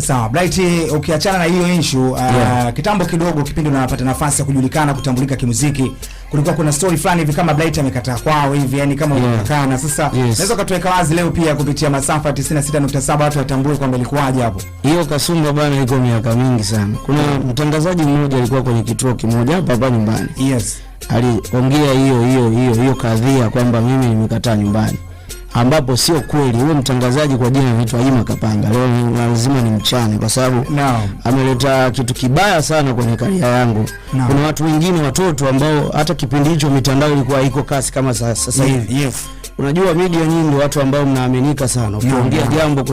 Sawa, Bright, ukiachana na hiyo issue, kitambo kidogo kipindi unapata nafasi ya kujulikana, kutambulika kimuziki, kulikuwa kuna story fulani hivi kama Bright amekataa kwao hivi, yani kama unakana. Sasa naweza kutuweka wazi leo pia kupitia masafa 96.7 watu watambue kwamba ilikuwaje hapo. Hiyo kasumba bwana iko miaka mingi sana. Kuna mtangazaji mmoja alikuwa kwenye kituo kimoja hapa nyumbani. Yes. Aliongea hiyo kadhia kwamba mimi nimekataa nyumbani, ambapo sio kweli. Huyo mtangazaji kwa jina anaitwa Ima Kapanga. Leo lazima nimchane kwa sababu ameleta kitu kibaya sana kwenye karia yangu. Kuna watu wengine, watoto ambao hata kipindi hicho mitandao ilikuwa iko kasi kama sasa hivi. Yes. Unajua media nyingi watu ambao mnaaminika sana. Ukiongea jambo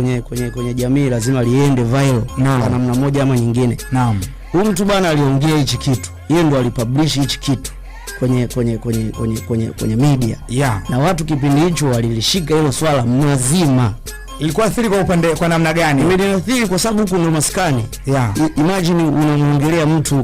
kwenye jamii lazima liende viral kwa namna moja ama nyingine. Naam. Huyu mtu bana aliongea hichi kitu. Yeye ndo alipublish hichi kitu kwenye media. Na watu kipindi hicho walilishika hilo swala mzima. Ilikuwa athiri kwa upande kwa namna gani? Imeniathiri kwa sababu huko ndo maskani. Imagine unamwongelea mtu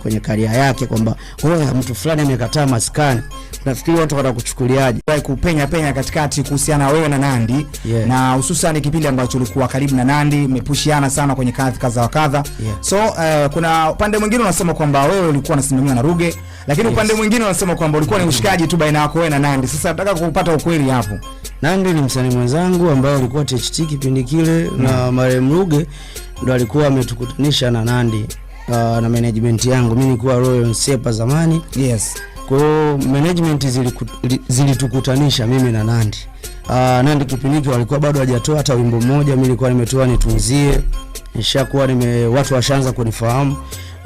kwenye career yake kwamba wewe mtu fulani amekataa maskani. Nafikiri watu watakuchukuliaje? Kupenya katikati kuhusiana wewe na Nandy, na hususan kipindi ambacho ulikuwa karibu na Nandy, mmepushiana sana kwenye kadha wa kadha. So kuna upande mwingine unasema kwamba wewe ulikuwa unasimamiwa na Ruge, lakini upande mwingine unasema kwamba ulikuwa ni ushikaji tu baina yako wewe na Nandy. Sasa nataka kupata ukweli hapo. Nandy ni msanii mwenzangu ambaye alikuwa THT kipindi kile, na marehemu Ruge ndo alikuwa ametukutanisha na Nandy na management yangu. Mimi nilikuwa Royal Sepa zamani. Yes. Kwa management zilitukutanisha mimi na Nandy. Nandy kipindi hicho alikuwa bado hajatoa hata wimbo mmoja, mimi nilikuwa nimetoa Nitunzie. Nishakuwa watu washaanza kunifahamu.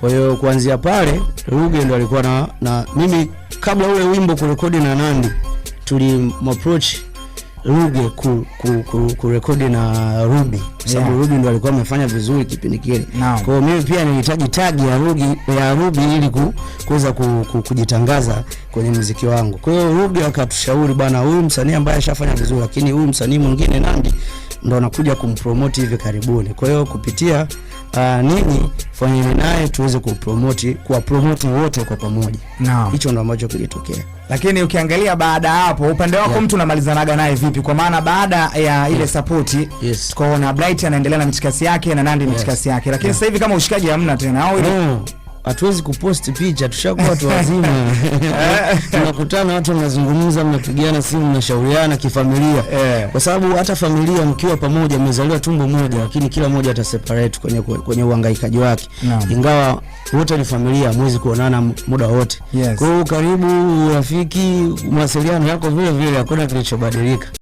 Kwa hiyo kuanzia pale Ruge ndo alikuwa na mimi kabla ule wimbo kurekodi na Nandy, tulimapproach Ruge kurekodi na Ruby, sababu Ruby ndo alikuwa amefanya vizuri kipindi kile. Kwa hiyo mimi pia nilihitaji tag ya Ruby ili kuweza kujitangaza kwenye muziki wangu. Kwa hiyo Ruge akatushauri bana, huyu msanii ambaye ashafanya vizuri, lakini huyu msanii mwingine Nandy ndo anakuja kumpromote hivi karibuni. Kwa hiyo kupitia nini fanyeni naye tuweze kuwapromote wote kwa pamoja. Hicho ndo ambacho kilitokea. Lakini ukiangalia baada hapo upande wako mtu unamalizanaga naye vipi? Kwa maana baada ya ile support tukaona Bright anaendelea na mitikasi yake na Nandy mitikasi yake. Lakini sasa hivi kama ushikaji hamna tena au ile hatuwezi kupost picha, tushakuwa watu wazima. Tunakutana watu wanazungumza, mnapigiana simu, mnashauriana kifamilia. Kwa sababu hata familia mkiwa pamoja mmezaliwa tumbo moja, lakini kila mmoja ataseparate kwenye uhangaikaji wake. Ingawa wote ni familia, mwezi kuonana muda wote. Kwa hiyo karibu, rafiki, mawasiliano yako vile vile, hakuna kilichobadilika.